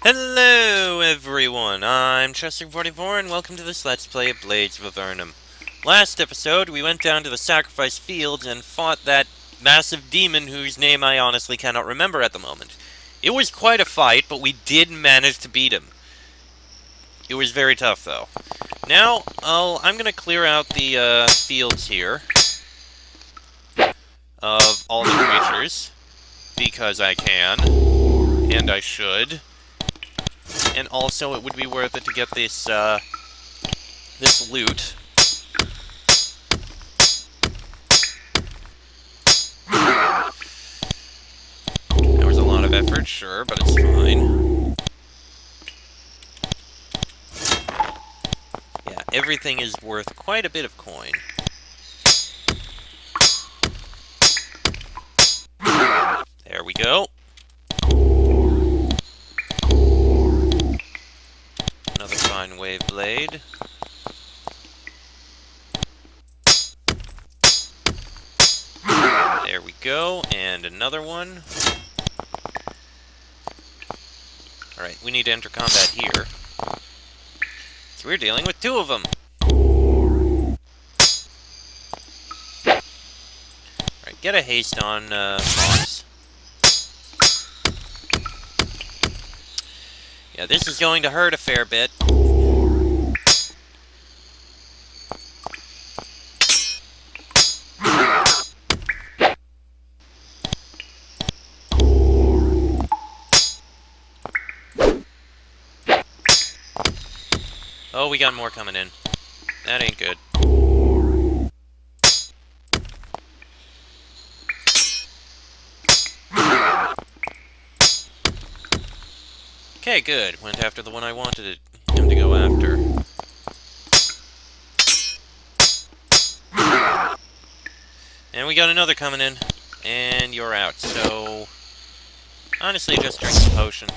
Hello everyone, I'm Chester44 and welcome to this Let's Play of Blades of Avernum. Last episode, we went down to the sacrifice fields and fought that massive demon whose name I honestly cannot remember at the moment. It was quite a fight, but we did manage to beat him. It was very tough though. Now, I'm gonna clear out the fields here of all the creatures, because I can, and I should. And also, it would be worth it to get this, this loot. There was a lot of effort, sure, but it's fine. Yeah, everything is worth quite a bit of coin. There we go. Another fine wave blade. There we go, and another one. Alright, we need to enter combat here. So we're dealing with two of them. Alright, get a haste on Fox. Yeah, this is going to hurt a fair bit. Oh, we got more coming in. That ain't good. Okay, good. Went after the one I wanted him to go after. And we got another coming in. And you're out, so... honestly, just drink the potion.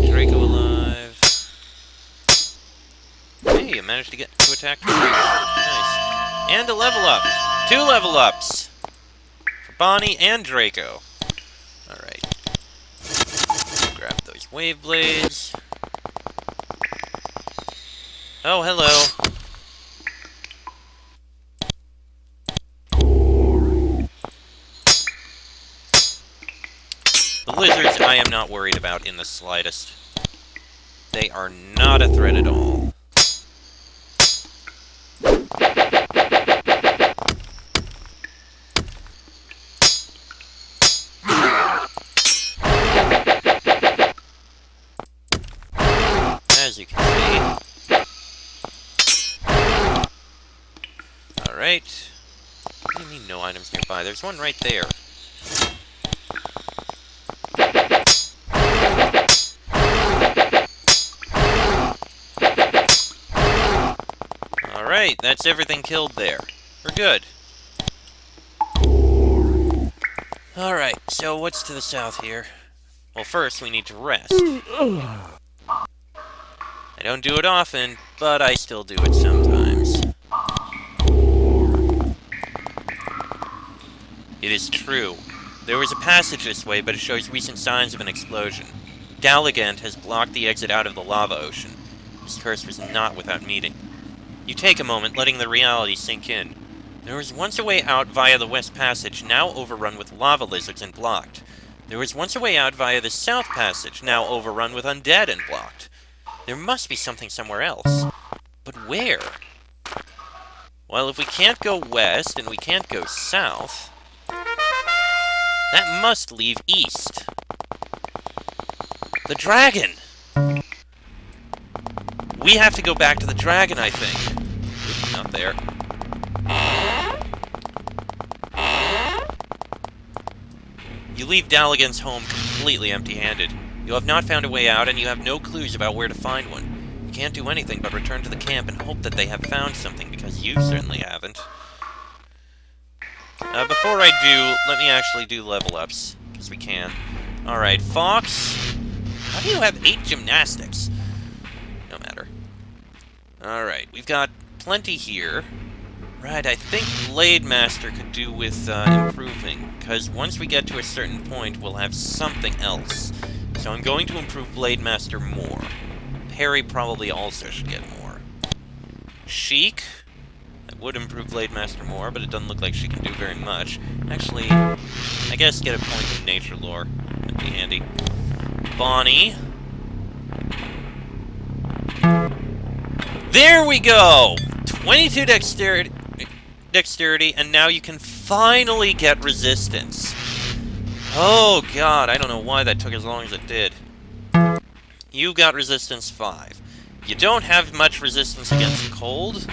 Draco alive. Hey, you managed to get to attack twice. Nice. And a level up. 2 level ups! For Bonnie and Draco. Alright. Grab those wave blades. Oh, hello. The lizards I am not worried about in the slightest. They are not a threat at all. As you can see. Alright. What do you mean no items nearby? There's one right there. Alright, that's everything killed there. We're good. Alright, so what's to the south here? Well, first we need to rest. I don't do it often, but I still do it sometimes. It is true. There was a passage this way, but it shows recent signs of an explosion. Dalligant has blocked the exit out of the lava ocean. His curse was not without meaning. You take a moment, letting the reality sink in. There was once a way out via the West Passage, now overrun with lava lizards and blocked. There was once a way out via the South Passage, now overrun with undead and blocked. There must be something somewhere else. But where? Well, if we can't go west and we can't go south, that must leave east. The dragon! We have to go back to the dragon, I think. Oops, not there. You leave Dalligant's home completely empty-handed. You have not found a way out, and you have no clues about where to find one. You can't do anything but return to the camp and hope that they have found something, because you certainly haven't. Before I do, let me actually do level ups, because we can. Alright, Fox. How do you have 8 gymnastics? No matter. Alright, we've got plenty here. Right, I think Blade Master could do with improving, because once we get to a certain point, we'll have something else. So I'm going to improve Blade Master more. Parry probably also should get more. Chic, that would improve Blade Master more, but it doesn't look like she can do very much. Actually, I guess get a point in Nature Lore. That'd be handy. Bonnie. There we go! 22 dexterity, and now you can finally get resistance. Oh god, I don't know why that took as long as it did. You got resistance 5. You don't have much resistance against cold,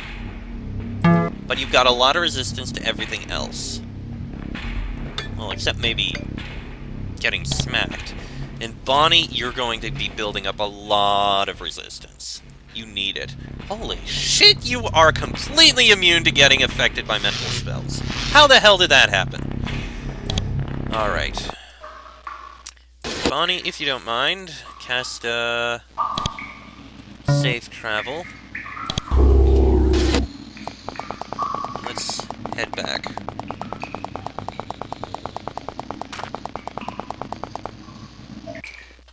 but you've got a lot of resistance to everything else. Well, except maybe getting smacked. And Bonnie, you're going to be building up a lot of resistance. You need it. Holy shit, you are completely immune to getting affected by mental spells. How the hell did that happen? Alright. Bonnie, if you don't mind, cast, safe travel. Let's head back.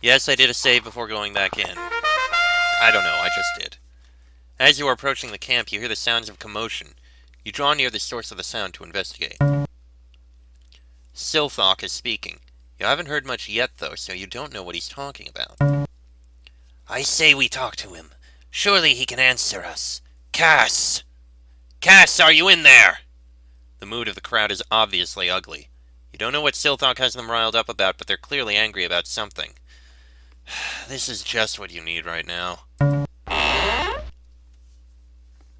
Yes, I did a save before going back in. I don't know, I just did. As you are approaching the camp, you hear the sounds of commotion. You draw near the source of the sound to investigate. Silthok is speaking. You haven't heard much yet, though, so you don't know what he's talking about. I say we talk to him. Surely he can answer us. Cass! Cass, are you in there? The mood of the crowd is obviously ugly. You don't know what Silthok has them riled up about, but they're clearly angry about something. This is just what you need right now.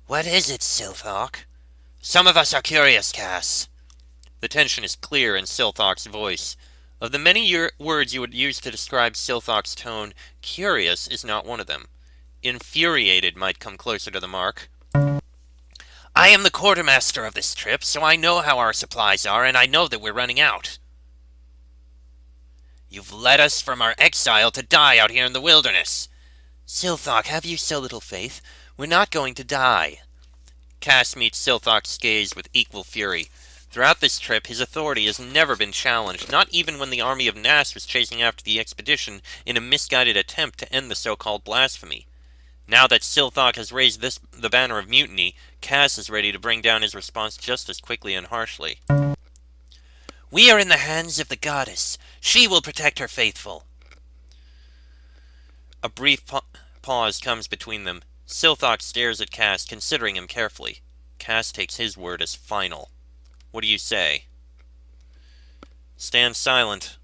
What is it, Silthok? Some of us are curious, Cass. The tension is clear in Silthok's voice. Of the many words you would use to describe Silthok's tone, curious is not one of them. Infuriated might come closer to the mark. I am the quartermaster of this trip, so I know how our supplies are, and I know that we're running out. You've led us from our exile to die out here in the wilderness. Silthok, have you so little faith? We're not going to die. Cass meets Silthok's gaze with equal fury. Throughout this trip, his authority has never been challenged, not even when the army of Nass was chasing after the expedition in a misguided attempt to end the so-called blasphemy. Now that Silthok has raised the banner of mutiny, Cass is ready to bring down his response just as quickly and harshly. We are in the hands of the goddess. She will protect her faithful. A brief pause comes between them. Silthok stares at Cass, considering him carefully. Cass takes his word as final. What do you say? Stand silent.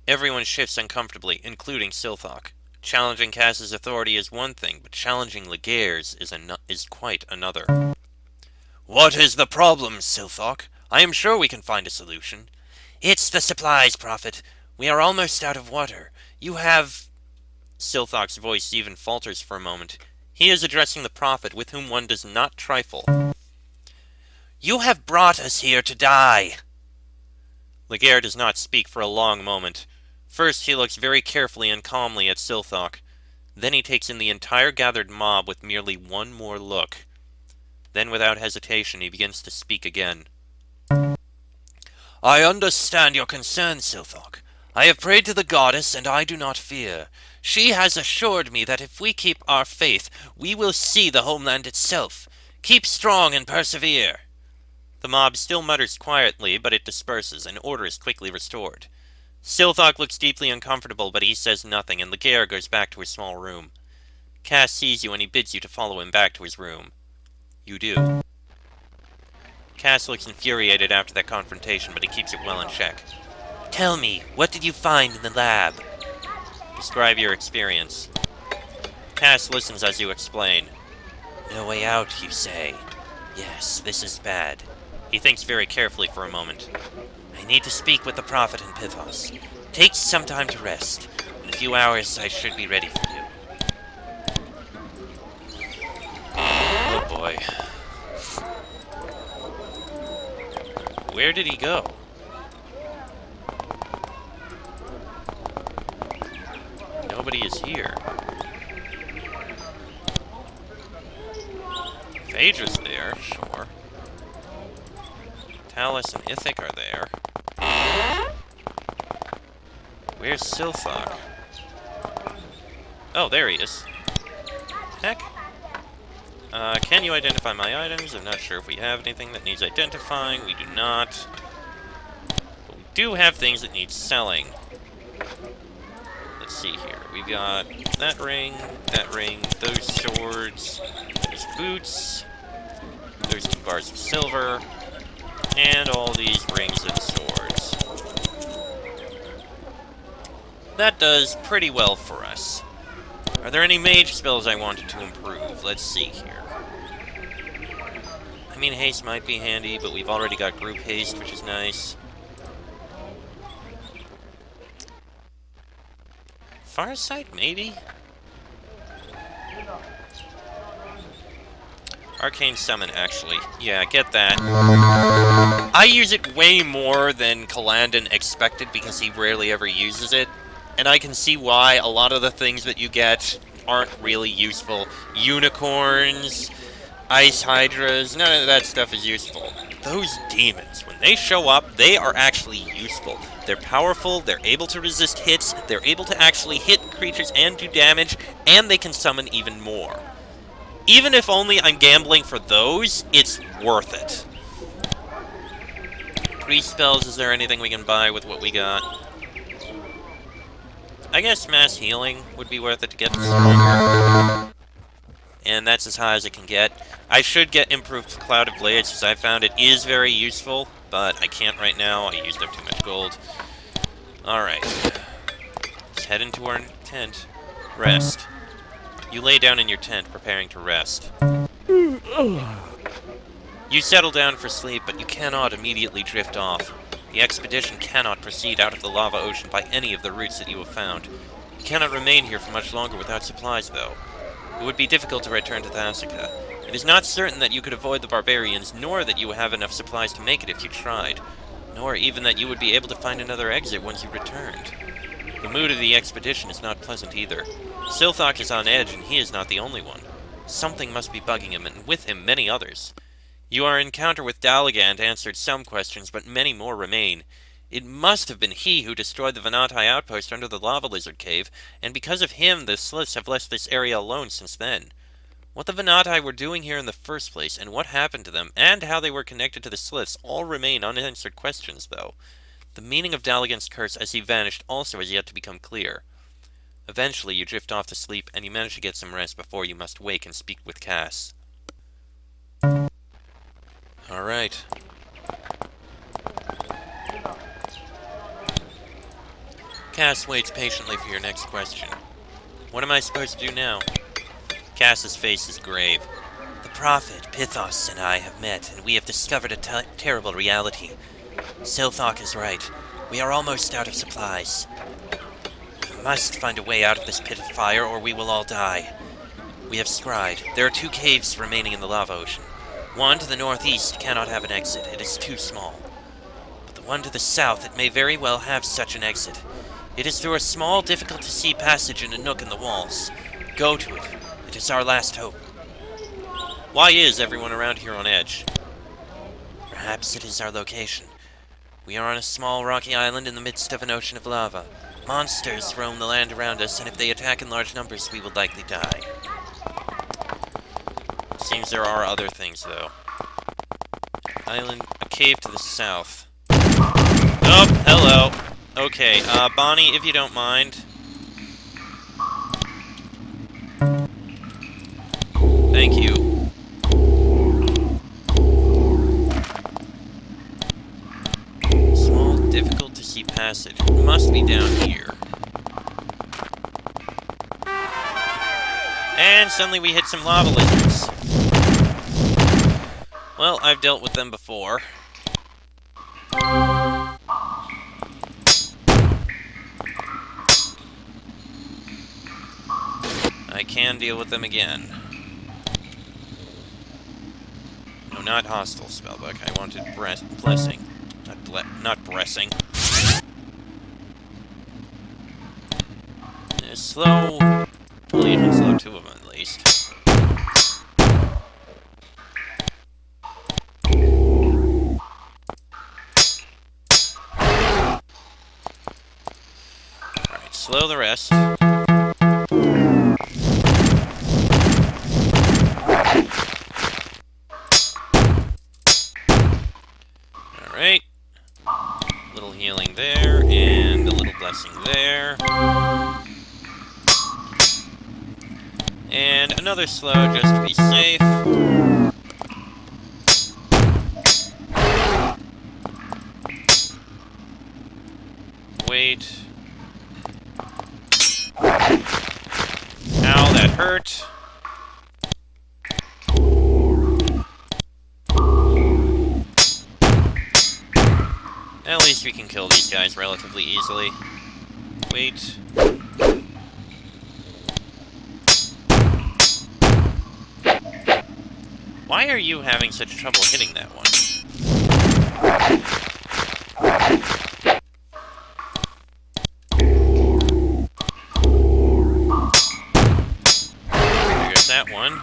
Everyone shifts uncomfortably, including Silthok. Challenging Cass's authority is one thing, but challenging Laguerre's is quite another. What is the problem, Silthok? I am sure we can find a solution. It's the supplies, Prophet. We are almost out of water. You have... Silthok's voice even falters for a moment. He is addressing the Prophet, with whom one does not trifle. You have brought us here to die. Laguerre does not speak for a long moment. First, he looks very carefully and calmly at Silthok. Then he takes in the entire gathered mob with merely one more look. Then, without hesitation, he begins to speak again. I understand your concern, Silthok. I have prayed to the goddess, and I do not fear. She has assured me that if we keep our faith, we will see the homeland itself. Keep strong and persevere. The mob still mutters quietly, but it disperses, and order is quickly restored. Silthok looks deeply uncomfortable, but he says nothing, and Laguerre goes back to his small room. Cass sees you, and he bids you to follow him back to his room. You do. Cass looks infuriated after that confrontation, but he keeps it well in check. Tell me, what did you find in the lab? Describe your experience. Cass listens as you explain. No way out, you say? Yes, this is bad. He thinks very carefully for a moment. I need to speak with the Prophet in Pithos. Take some time to rest. In a few hours, I should be ready for you. Oh boy. Where did he go? Nobody is here. Phaedra's there, sure. Talus and Ithic are there. Where's Silthok? Oh, there he is. Heck. Can you identify my items? I'm not sure if we have anything that needs identifying. We do not. But we do have things that need selling. Let's see here. We've got that ring, those swords, those boots, those 2 bars of silver, and all these rings and swords. That does pretty well for us. Are there any mage spells I wanted to improve? Let's see here. I mean, haste might be handy, but we've already got group haste, which is nice. Farsight, maybe? Arcane Summon, actually. Yeah, get that. I use it way more than Kalandon expected because he rarely ever uses it. And I can see why a lot of the things that you get aren't really useful. Unicorns, ice hydras, none of that stuff is useful. Those demons, when they show up, they are actually useful. They're powerful, they're able to resist hits, they're able to actually hit creatures and do damage, and they can summon even more. Even if only I'm gambling for those, it's worth it. 3 spells, is there anything we can buy with what we got? I guess Mass Healing would be worth it to get stronger. And that's as high as it can get. I should get Improved Cloud of Blades, because I found it is very useful, but I can't right now. I used up too much gold. Alright. Let's head into our tent. Rest. You lay down in your tent, preparing to rest. You settle down for sleep, but you cannot immediately drift off. The expedition cannot proceed out of the lava ocean by any of the routes that you have found. You cannot remain here for much longer without supplies, though. It would be difficult to return to Thasica. It is not certain that you could avoid the barbarians, nor that you would have enough supplies to make it if you tried, nor even that you would be able to find another exit once you returned. The mood of the expedition is not pleasant either. Silthok is on edge, and he is not the only one. Something must be bugging him, and with him many others. Your encounter with Dalagant answered some questions, but many more remain. It must have been he who destroyed the Venatai outpost under the lava lizard cave, and because of him the Sliths have left this area alone since then. What the Venatai were doing here in the first place, and what happened to them, and how they were connected to the Sliths, all remain unanswered questions, though. The meaning of Dalagant's curse as he vanished also has yet to become clear. Eventually you drift off to sleep, and you manage to get some rest before you must wake and speak with Cass. Alright. Cass waits patiently for your next question. What am I supposed to do now? Cass's face is grave. The Prophet, Pythos, and I have met, and we have discovered a terrible reality. Silthok is right. We are almost out of supplies. We must find a way out of this pit of fire, or we will all die. We have scryed. There are 2 caves remaining in the lava ocean. One to the northeast cannot have an exit. It is too small. But the one to the south, it may very well have such an exit. It is through a small, difficult-to-see passage in a nook in the walls. Go to it. It is our last hope. Why is everyone around here on edge? Perhaps it is our location. We are on a small rocky island in the midst of an ocean of lava. Monsters roam the land around us, and if they attack in large numbers, we will likely die. Seems there are other things, though. Island, a cave to the south. Oh, hello. Okay, Bonnie, if you don't mind. Thank you. Small, difficult-to-see passage. It must be down here. And suddenly we hit some lava lizards. Well, I've dealt with them before. I can deal with them again. No, not hostile spellbook. I wanted blessing. Not blessing. Slow. Legion slow 2 of them at least. slow the rest. Alright. Little healing there, and a little blessing there. And another slow just to be safe. Wait. Ow, that hurt. At least we can kill these guys relatively easily. Wait. Why are you having such trouble hitting that one? There goes that one.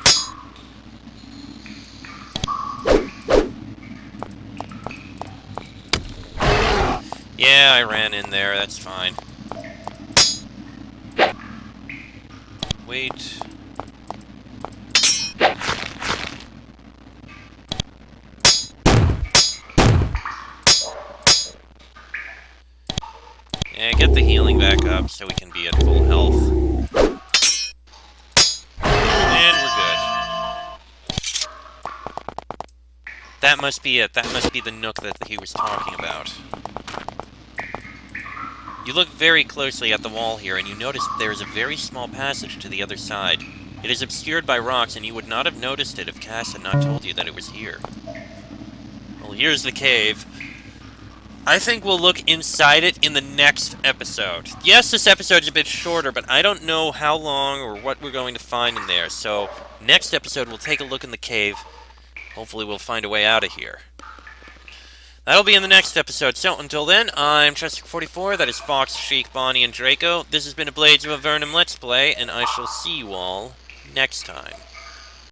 Yeah, I ran in there, that's fine. Wait. Yeah, get the healing back up so we can be at full health. And we're good. That must be it. That must be the nook that he was talking about. You look very closely at the wall here, and you notice there is a very small passage to the other side. It is obscured by rocks, and you would not have noticed it if Cass had not told you that it was here. Well, here's the cave. I think we'll look inside it in the next episode. Yes, this episode's a bit shorter, but I don't know how long or what we're going to find in there. So, next episode, we'll take a look in the cave. Hopefully we'll find a way out of here. That'll be in the next episode. So, until then, I'm Chester44, that is Fox, Sheik, Bonnie, and Draco. This has been a Blades of Avernum Let's Play, and I shall see you all next time.